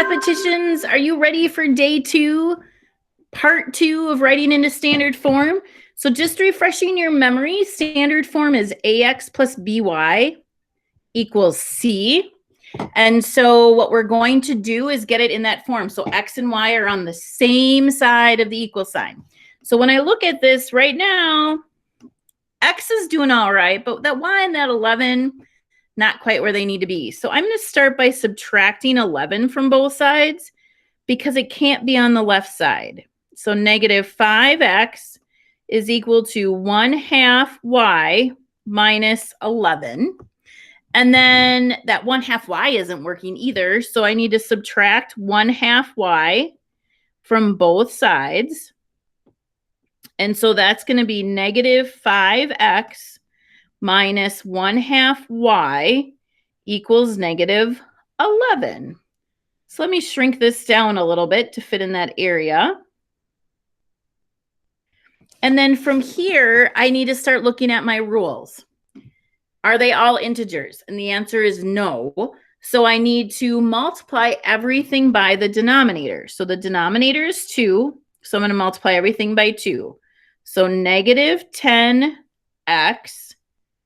mathematicians, are you ready for day 2, part 2 of writing into standard form? So just refreshing your memory, standard form is ax plus by equals c. And so what we're going to do is get it in that form. So x and y are on the same side of the equal sign. So when I look at this right now, x is doing all right, but that y and that 11, not quite where they need to be. So I'm going to start by subtracting 11 from both sides because it can't be on the left side. So negative 5x is equal to 1/2 y minus 11. And then that 1/2 y isn't working either. So I need to subtract 1/2 y from both sides. And so that's going to be negative 5x minus 1/2 y equals negative 11. So let me shrink this down a little bit to fit in that area. And then from here, I need to start looking at my rules. Are they all integers? And the answer is no. So I need to multiply everything by the denominator. So the denominator is 2. So I'm going to multiply everything by 2. So negative 10x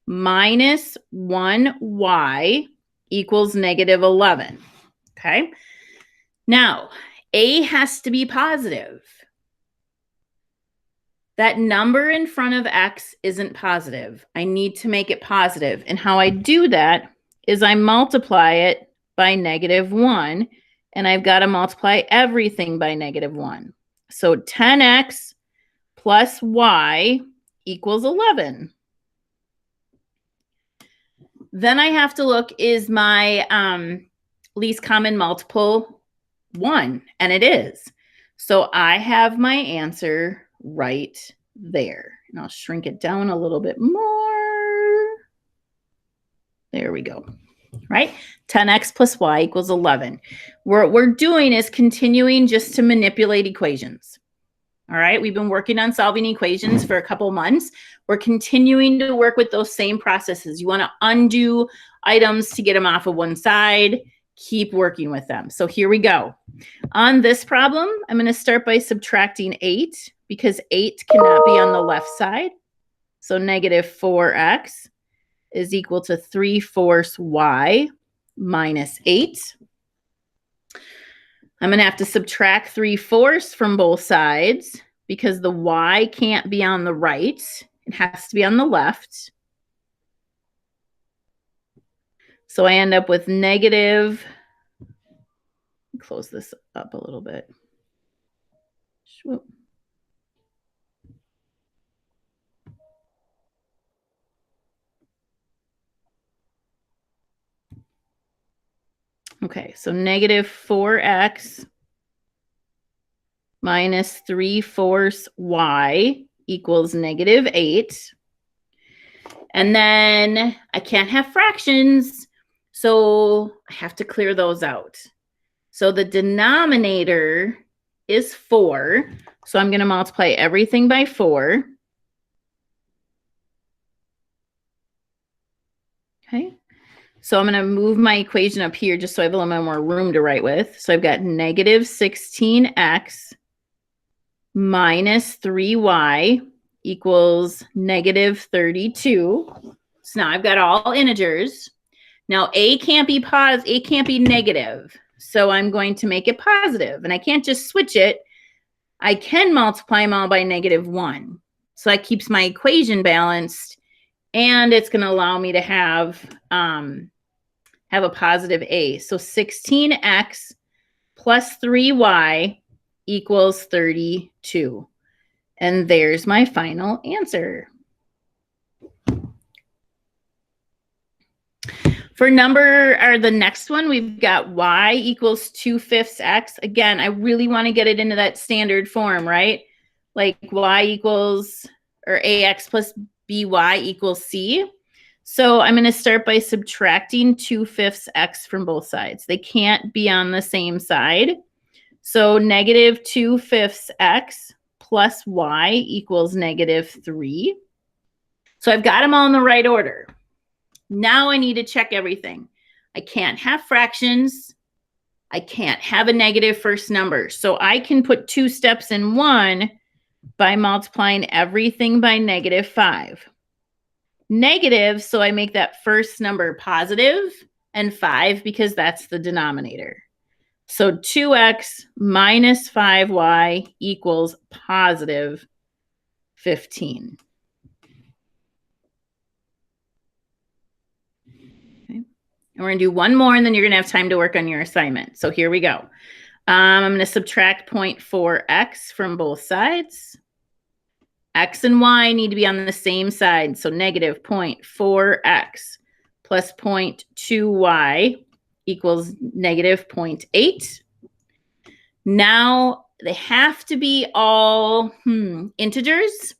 minus 1y equals negative 11. Okay. Now, a has to be positive. That number in front of x isn't positive. I need to make it positive. And how I do that is I multiply it by negative 1. And I've got to multiply everything by negative 1. So 10x plus y equals 11. Then I have to look, is my least common multiple 1? And it is. So I have my answer right there. And I'll shrink it down a little bit more. There we go. Right? 10x plus y equals 11. What we're doing is continuing just to manipulate equations. All right, we've been working on solving equations for a couple months. We're continuing to work with those same processes. You want to undo items to get them off of one side. Keep working with them. So here we go. On this problem, I'm going to start by subtracting 8 because 8 cannot be on the left side. So negative 4x is equal to 3/4 y minus 8. I'm going to have to subtract 3/4 from both sides because the y can't be on the right. It has to be on the left. So I end up with negative, close this up a little bit. Okay, so negative 4x minus 3/4 y equals negative 8. And then I can't have fractions, so I have to clear those out. So the denominator is 4. So I'm going to multiply everything by 4. Okay. So I'm going to move my equation up here just so I have a little bit more room to write with. So I've got negative 16x minus 3y equals negative 32. So now I've got all integers. Now a can't be positive, a can't be negative. So I'm going to make it positive. And I can't just switch it. I can multiply them all by negative 1. So that keeps my equation balanced. And it's going to allow me to have a positive a. So 16x plus 3y equals 32. And there's my final answer. For the next one, we've got y equals 2/5 x. Again, I really want to get it into that standard form, right? Like y equals, or ax plus by equals c. So I'm going to start by subtracting 2/5 x from both sides. They can't be on the same side. So negative 2/5 x plus y equals negative 3. So I've got them all in the right order. Now I need to check everything. I can't have fractions. I can't have a negative first number. So I can put 2 steps in one by multiplying everything by -5. Negative, so I make that first number positive, and 5 because that's the denominator. So 2x minus 5y equals positive 15. Okay. And we're going to do one more, and then you're going to have time to work on your assignment. So here we go. I'm going to subtract 0.4x from both sides. X and y need to be on the same side. So negative 0.4x plus 0.2y equals negative 0.8. Now they have to be all integers.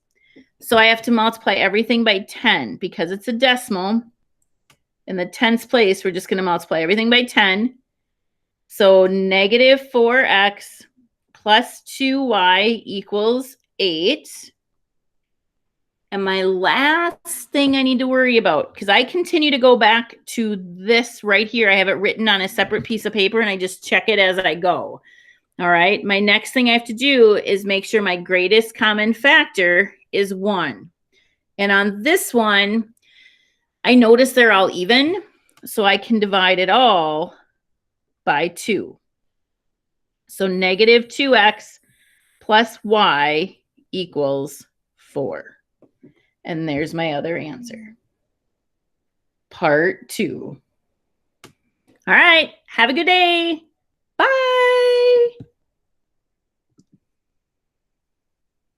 So I have to multiply everything by 10 because it's a decimal. In the tens place, we're just going to multiply everything by 10. So negative 4x plus 2y equals 8. And my last thing I need to worry about, because I continue to go back to this right here. I have it written on a separate piece of paper, and I just check it as I go. All right. My next thing I have to do is make sure my greatest common factor is 1. And on this one, I notice they're all even, so I can divide it all by 2. So negative 2x plus y equals 4. And there's my other answer. Part 2. All right. Have a good day. Bye.